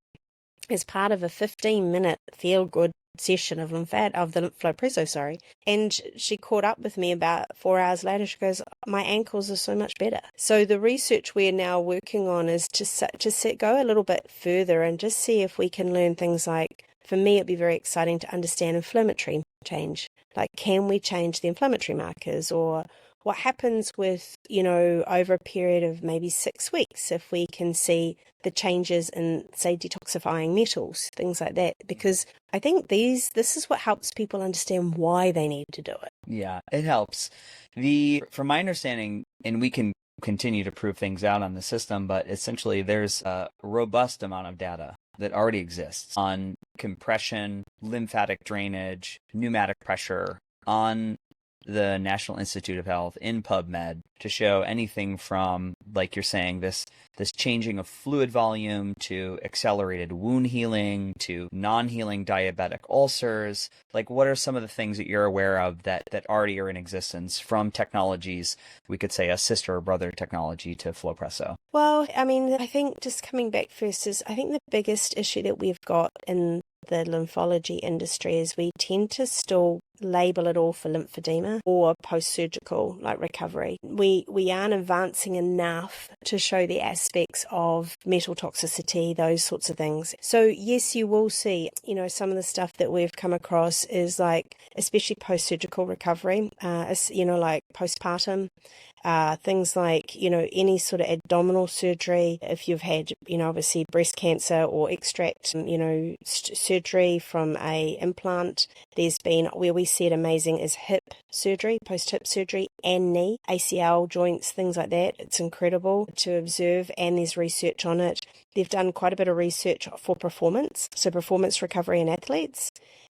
as part of a 15-minute feel-good session of the Flowpresso, and she caught up with me about 4 hours later. She goes, my ankles are so much better. So the research we're now working on is to go a little bit further and just see if we can learn things like, for me it'd be very exciting to understand inflammatory change. Like, can we change the inflammatory markers, or what happens with, over a period of maybe 6 weeks, if we can see the changes in, say, detoxifying metals, things like that. Because I think this is what helps people understand why they need to do it. Yeah, it helps. From my understanding, and we can continue to prove things out on the system, but essentially there's a robust amount of data that already exists on compression, lymphatic drainage, pneumatic pressure, on the National Institute of Health, in PubMed, to show anything from, like you're saying, this changing of fluid volume to accelerated wound healing to non-healing diabetic ulcers. Like, what are some of the things that you're aware of that already are in existence from technologies, we could say a sister or brother technology to Flowpresso? Well, I mean, I think just coming back first is, I think the biggest issue that we've got in the lymphology industry is we tend to still label it all for lymphedema or post-surgical like recovery. We aren't advancing enough to show the aspects of metal toxicity, those sorts of things. So yes, you will see, some of the stuff that we've come across is like, especially post-surgical recovery, like postpartum, things like, any sort of abdominal surgery, if you've had, obviously breast cancer or extract, surgery from a implant. There's been, where we see it amazing is hip surgery, post-hip surgery and knee, ACL joints, things like that. It's incredible to observe, and there's research on it. They've done quite a bit of research for performance, so performance recovery in athletes.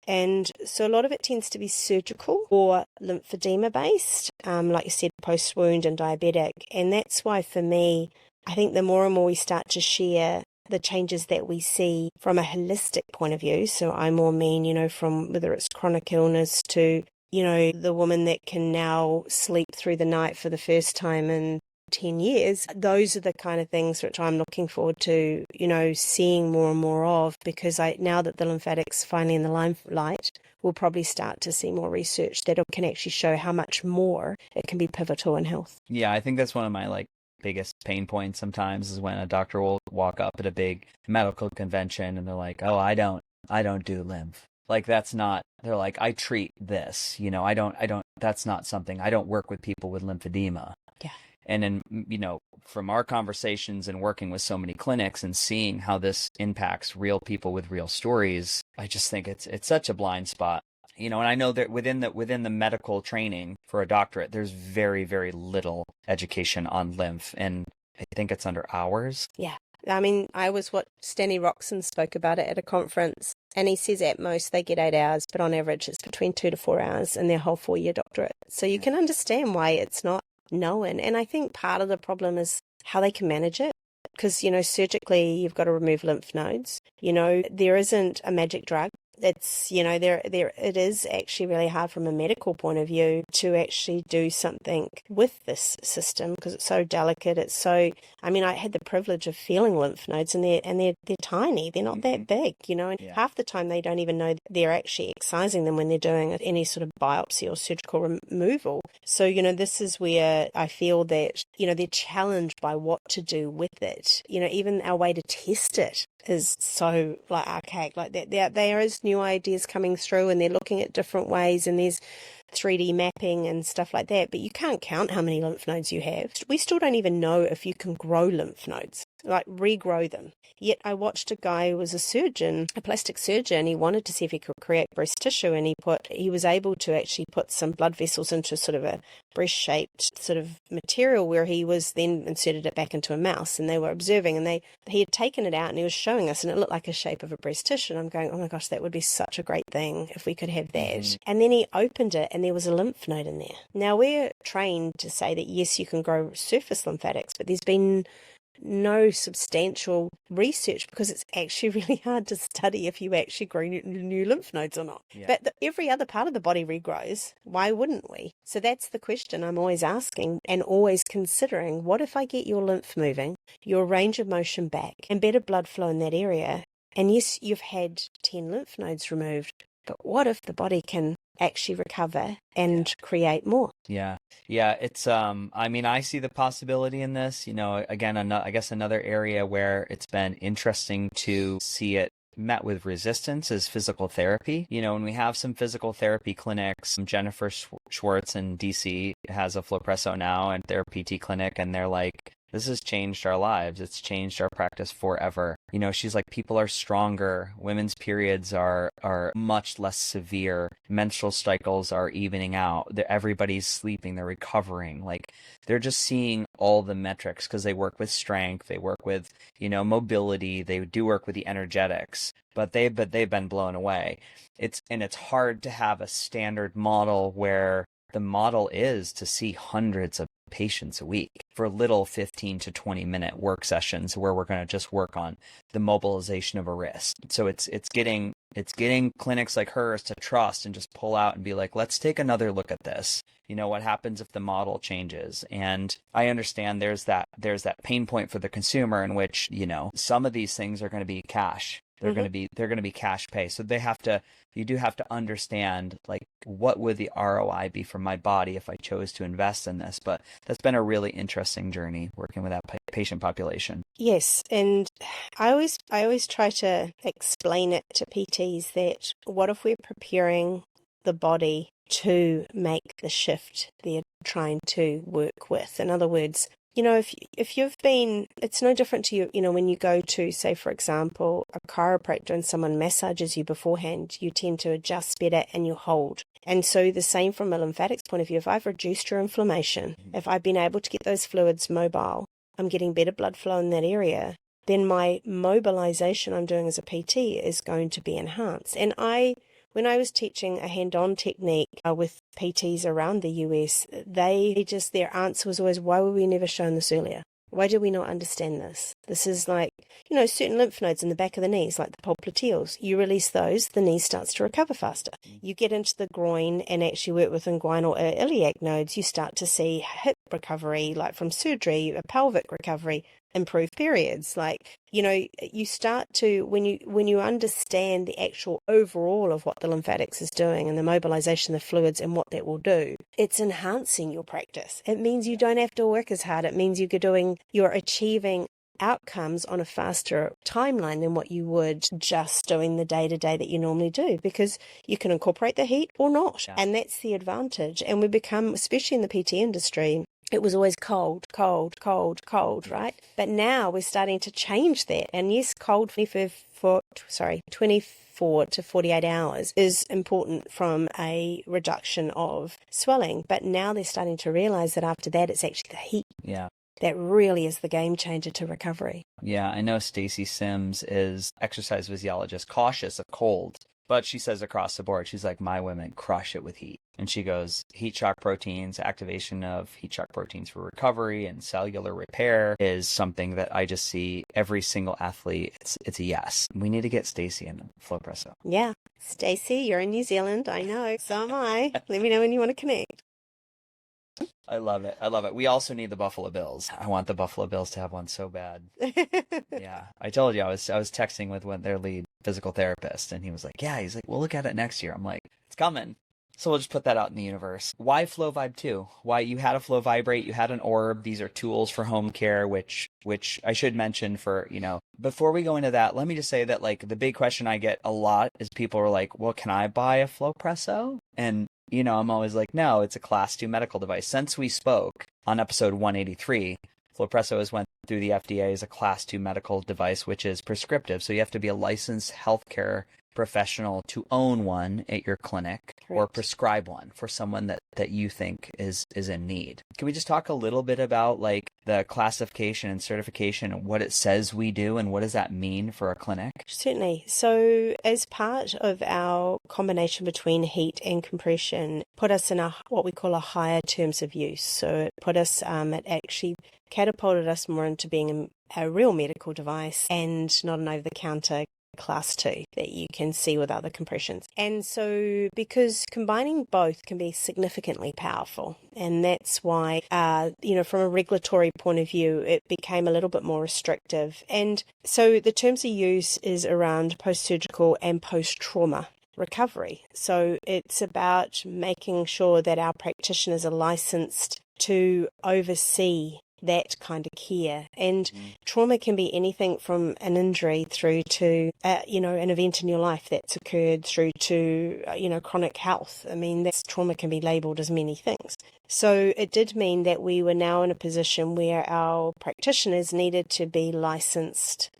And so a lot of it tends to be surgical or lymphedema based, like you said, post-wound and diabetic. And that's why for me, I think the more and more we start to share the changes that we see from a holistic point of view, so I more mean, from whether it's chronic illness to, the woman that can now sleep through the night for the first time in 10 years, those are the kind of things which I'm looking forward to, seeing more and more of, because now that the lymphatics finally in the limelight, we'll probably start to see more research that can actually show how much more it can be pivotal in health. Yeah, I think that's one of my biggest pain points sometimes is when a doctor will walk up at a big medical convention and they're like, "Oh, I don't do lymph." That's not, they're like, "I treat this, I don't, that's not something, I don't work with people with lymphedema." Yeah. And then, from our conversations and working with so many clinics and seeing how this impacts real people with real stories, I just think it's such a blind spot. And I know that within the medical training for a doctorate, there's very, very little education on lymph, and I think it's under hours. Yeah. I mean, I was what Stanley Roxon spoke about it at a conference, and he says at most they get 8 hours, but on average it's between 2 to 4 hours in their whole 4-year doctorate. So you can understand why it's not known. And I think part of the problem is how they can manage it. Because, surgically you've got to remove lymph nodes. There isn't a magic drug. It's, it is actually really hard from a medical point of view to actually do something with this system because it's so delicate. It's so, I had the privilege of feeling lymph nodes and they're tiny. They're not that big, and half the time they don't even know they're actually excising them when they're doing any sort of biopsy or surgical removal. So, this is where I feel that, they're challenged by what to do with it. Even our way to test it is so archaic. There is new ideas coming through and they're looking at different ways and there's 3D mapping and stuff like that, but you can't count how many lymph nodes you have. We still don't even know if you can grow lymph nodes, regrow them. Yet I watched a guy who was a surgeon, a plastic surgeon. He wanted to see if he could create breast tissue, and he was able to actually put some blood vessels into sort of a breast-shaped sort of material where he was then inserted it back into a mouse, and they were observing, and he had taken it out and he was showing us, and it looked like a shape of a breast tissue. And I'm going, oh my gosh, that would be such a great thing if we could have that. Mm-hmm. And then he opened it and there was a lymph node in there. Now we're trained to say that yes, you can grow surface lymphatics, but there's been no substantial research because it's actually really hard to study if you actually grow new lymph nodes or not. Yeah. But every other part of the body regrows. Why wouldn't we? So that's the question I'm always asking and always considering. What if I get your lymph moving, your range of motion back, and better blood flow in that area? And yes, you've had 10 lymph nodes removed, but what if the body can actually recover and create more? Yeah. It's, I see the possibility in this, again, I guess another area where it's been interesting to see it met with resistance is physical therapy. When we have some physical therapy clinics, Jennifer Schwartz in DC has a Flowpresso now and their PT clinic, and they're like, this has changed our lives. It's changed our practice forever. She's like, people are stronger. Women's periods are much less severe. Menstrual cycles are evening out. Everybody's sleeping. They're recovering. They're just seeing all the metrics because they work with strength. They work with, mobility. They do work with the energetics. But they've been blown away. It's hard to have a standard model where the model is to see hundreds of patients a week for little 15 to 20 minute work sessions where we're going to just work on the mobilization of a wrist. So it's getting clinics like hers to trust and just pull out and be like, let's take another look at this. What happens if the model changes? And I understand there's that pain point for the consumer in which, some of these things are going to be cash. they're going to be cash pay. So you do have to understand, like, what would the ROI be for my body if I chose to invest in this? But that's been a really interesting journey working with that patient population. Yes, and I always try to explain it to PTs that what if we're preparing the body to make the shift they're trying to work with? In other words, if you've been, it's no different to you, when you go to, say, for example, a chiropractor and someone massages you beforehand, you tend to adjust better and you hold. And so the same from a lymphatics point of view, if I've reduced your inflammation, if I've been able to get those fluids mobile, I'm getting better blood flow in that area, then my mobilization I'm doing as a PT is going to be enhanced. And when I was teaching a hand-on technique with PTs around the US, their answer was always, why were we never shown this earlier? Why do we not understand this? This is like, certain lymph nodes in the back of the knees, like the popliteals. You release those, the knee starts to recover faster. You get into the groin and actually work with inguinal or iliac nodes, you start to see hip recovery, like from surgery, a pelvic recovery, improve periods. Like, you start to, when you understand the actual overall of what the lymphatics is doing and the mobilization of the fluids and what that will do, it's enhancing your practice. It means you don't have to work as hard. It means you're achieving outcomes on a faster timeline than what you would just doing the day-to-day that you normally do, because you can incorporate the heat or not. Yeah. And that's the advantage. And we become, especially in the PT industry, it was always cold, right? But now we're starting to change that. And yes, cold 24 to 48 hours is important from a reduction of swelling. But now they're starting to realize that after that, it's actually the heat. Yeah. That really is the game changer to recovery. Yeah, I know Stacy Sims is exercise physiologist, cautious of cold, but she says across the board, she's like, my women crush it with heat. And she goes, heat shock proteins, activation of heat shock proteins for recovery and cellular repair is something that I just see every single athlete. It's a yes. We need to get Stacy in Flowpresso. Yeah. Stacy, you're in New Zealand. I know. So am I. Let me know when you want to connect. I love it. We also need the Buffalo Bills. I want the Buffalo Bills to have one so bad. Yeah. I told you I was texting with their lead physical therapist, and he's like, we'll look at it next year. I'm like, it's coming. So we'll just put that out in the universe. Why FlowVibe 2? Why you had a Flow Vibrate, you had an orb. These are tools for home care, which I should mention for, before we go into that, let me just say that, like, the big question I get a lot is people are like, well, can I buy a Flowpresso? And I'm always like, no, it's a Class 2 medical device. Since we spoke on episode 183, Flowpresso has went through the FDA as a Class 2 medical device, which is prescriptive. So you have to be a licensed healthcare professional to own one at your clinic. Correct. Or prescribe one for someone that you think is in need. Can we just talk a little bit about, like, the classification and certification and what it says we do and what does that mean for a clinic? Certainly. So as part of our combination between heat and compression, put us in what we call a higher terms of use. So it put us, it actually catapulted us more into being a real medical device and not an over-the-counter Class 2 that you can see with other compressions. And so, because combining both can be significantly powerful, and that's why, from a regulatory point of view, it became a little bit more restrictive. And so the terms of use is around post-surgical and post-trauma recovery. So it's about making sure that our practitioners are licensed to oversee that kind of care. And trauma can be anything from an injury through to, an event in your life that's occurred through to, chronic health. I mean, that trauma can be labelled as many things. So it did mean that we were now in a position where our practitioners needed to be licensed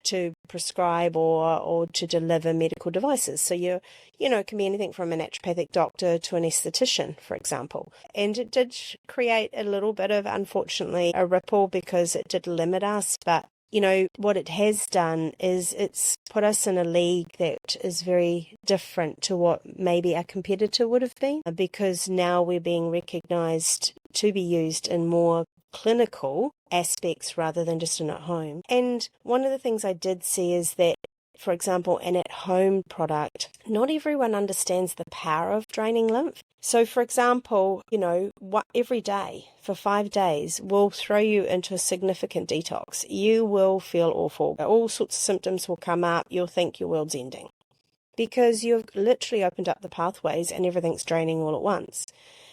to prescribe or to deliver medical devices. So it can be anything from a naturopathic doctor to an esthetician, for example. And it did create a little bit of, unfortunately, a ripple because it did limit us. But, what it has done is it's put us in a league that is very different to what maybe a competitor would have been, because now we're being recognised to be used in more clinical aspects rather than just in at home. And one of the things I did see is that for example, an at-home product, not everyone understands the power of draining lymph. So, for example, every day for 5 days will throw you into a significant detox. You will feel awful. All sorts of symptoms will come up. You'll think your world's ending because you've literally opened up the pathways and everything's draining all at once.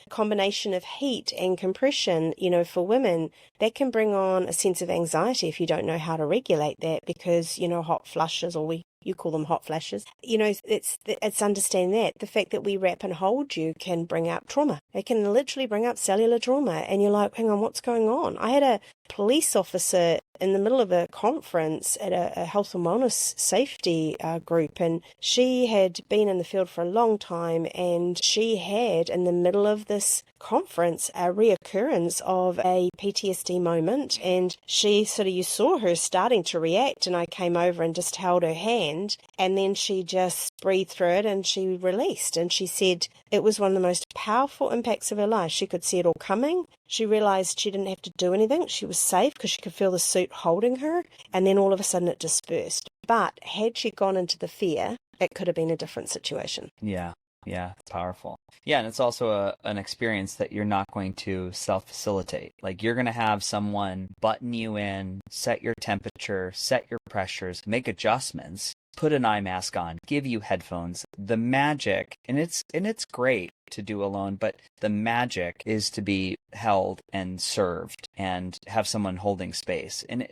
Combination of heat and compression, for women, that can bring on a sense of anxiety if you don't know how to regulate that because, hot flushes, or you call them hot flashes. It's understanding that. The fact that we wrap and hold you can bring up trauma. It can literally bring up cellular trauma. And you're like, hang on, what's going on? I had a police officer in the middle of a conference at a health and wellness safety group, and she had been in the field for a long time, and she had, in the middle of this conference, a reoccurrence of a PTSD moment, and you saw her starting to react, and I came over and just held her hand, and then she just breathed through it and she released, and she said it was one of the most powerful impacts of her life. She could see it all coming. She realized she didn't have to do anything. She was safe because she could feel the suit holding her, and then all of a sudden it dispersed. But had she gone into the fear, it could have been a different situation. Yeah, it's powerful. Yeah, and it's also an experience that you're not going to self-facilitate. Like, you're going to have someone button you in, set your temperature, set your pressures, make adjustments, put an eye mask on, give you headphones. The magic, and it's great to do alone, but the magic is to be held and served and have someone holding space. And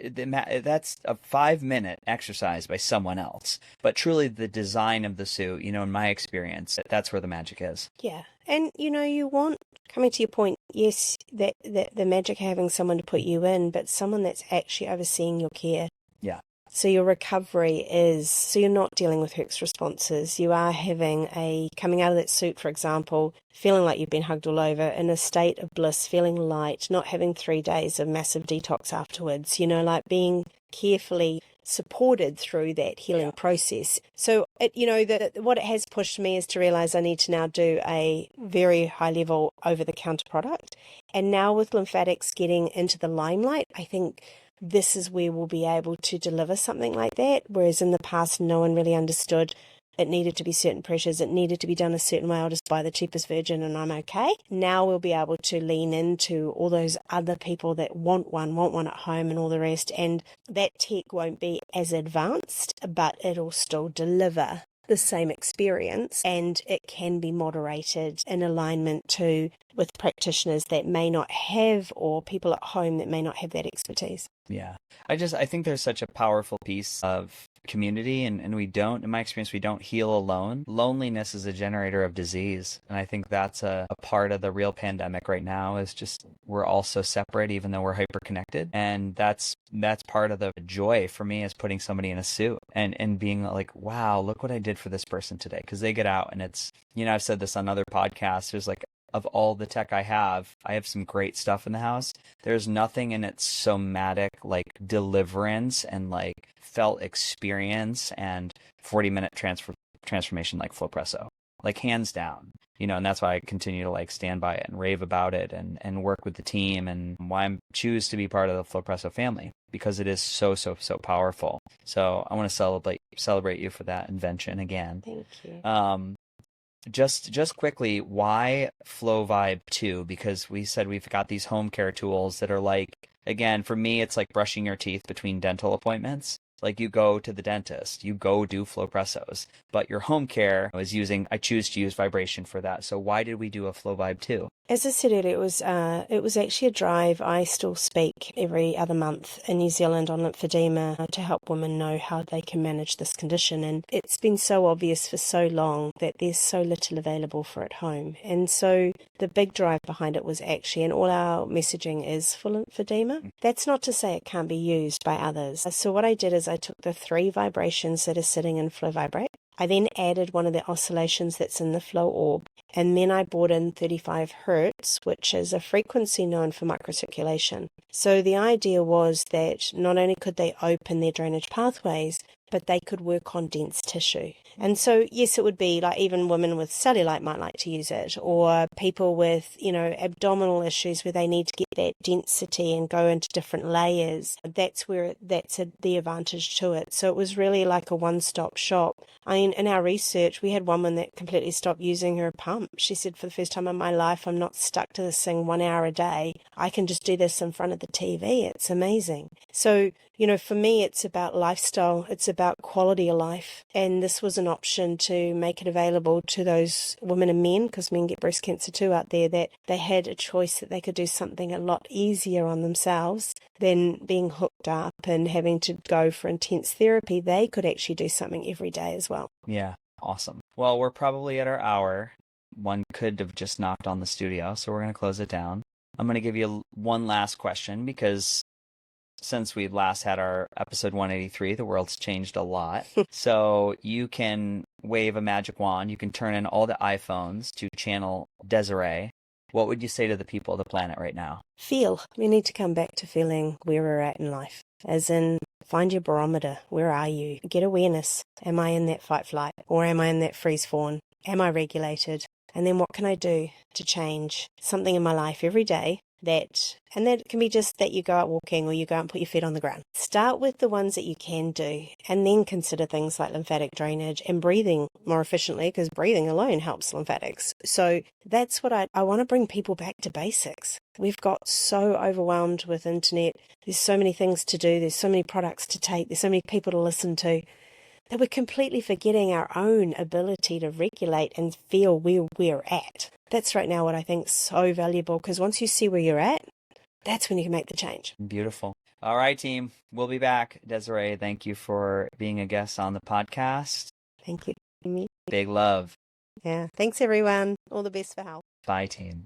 that's a 5-minute exercise by someone else. But truly the design of the suit, in my experience, that's where the magic is. Yeah. And, you want, coming to your point, yes, that the magic of having someone to put you in, but someone that's actually overseeing your care. Yeah. So your recovery so you're not dealing with Herx responses. You are coming out of that suit, for example, feeling like you've been hugged all over, in a state of bliss, feeling light, not having 3 days of massive detox afterwards, like being carefully supported through that healing process. So, what it has pushed me is to realize I need to now do a very high level over-the-counter product. And now with Lymphatics getting into the limelight, I think this is where we'll be able to deliver something like that, whereas in the past no one really understood it needed to be certain pressures, it needed to be done a certain way. I'll just buy the cheapest virgin and I'm okay. Now we'll be able to lean into all those other people that want one at home and all the rest, and that tech won't be as advanced, but it'll still deliver the same experience, and it can be moderated in alignment with practitioners that may not have, or people at home that may not have that expertise. Yeah. I think there's such a powerful piece of community, and in my experience, we don't heal alone. Loneliness is a generator of disease. And I think that's a part of the real pandemic right now, is just we're all so separate, even though we're hyper connected. And that's part of the joy for me, is putting somebody in a suit and being like, wow, look what I did for this person today. Because they get out and it's, I've said this on other podcasts, there's like, of all the tech I have some great stuff in the house. There's nothing in its somatic, like, deliverance and like felt experience and 40-minute transformation like Flowpresso, like, hands down. And that's why I continue to like stand by it and rave about it and work with the team, and why I choose to be part of the Flowpresso family, because it is so, so, so powerful. So I want to celebrate you for that invention again. Thank you. Just quickly, why FlowVibe 2? Because we said we've got these home care tools that are like, again, for me, it's like brushing your teeth between dental appointments. Like, you go to the dentist, you go do Flowpressos, but your home care I choose to use vibration for that. So why did we do a FlowVibe 2? As I said earlier, it was actually a drive. I still speak every other month in New Zealand on lymphedema to help women know how they can manage this condition. And it's been so obvious for so long that there's so little available for at home. And so the big drive behind it was actually, and all our messaging is for lymphedema. That's not to say it can't be used by others. So what I did is I took the 3 vibrations that are sitting in FlowVibrate. I then added one of the oscillations that's in the Flow Orb, and then I brought in 35 hertz, which is a frequency known for microcirculation. So the idea was that not only could they open their drainage pathways, but they could work on dense tissue. And so, yes, it would be like even women with cellulite might like to use it, or people with, abdominal issues where they need to get that density and go into different layers, that's the advantage to it. So it was really like a one-stop shop. I mean, in our research, we had one woman that completely stopped using her pump. She said, for the first time in my life, I'm not stuck to this thing 1 hour a day. I can just do this in front of the TV. It's amazing. So, for me, it's about lifestyle. It's about quality of life. And this was an option to make it available to those women and men, because men get breast cancer too out there, that they had a choice that they could do something a lot easier on themselves than being hooked up and having to go for intense therapy. They could actually do something every day as well. Yeah, awesome. Well, we're probably at our hour. One could have just knocked on the studio, so we're going to close it down. I'm going to give you one last question, because since we last had our episode 183, the world's changed a lot. So you can wave a magic wand. You can turn in all the iPhones to channel Desiree. What would you say to the people of the planet right now? Feel. We need to come back to feeling where we're at in life. As in, find your barometer. Where are you? Get awareness. Am I in that fight flight? Or am I in that freeze fawn? Am I regulated? And then what can I do to change something in my life every day? That can be just that you go out walking or you go out and put your feet on the ground. Start with the ones that you can do, and then consider things like lymphatic drainage and breathing more efficiently, because breathing alone helps lymphatics. So that's what I want to bring people back to basics. We've got so overwhelmed with internet. There's so many things to do. There's so many products to take. There's so many people to listen to, that we're completely forgetting our own ability to regulate and feel where we're at. That's right now what I think is so valuable, because once you see where you're at, that's when you can make the change. Beautiful. All right, team. We'll be back. Desiree, thank you for being a guest on the podcast. Thank you, Amy. Big love. Yeah. Thanks, everyone. All the best for health. Bye, team.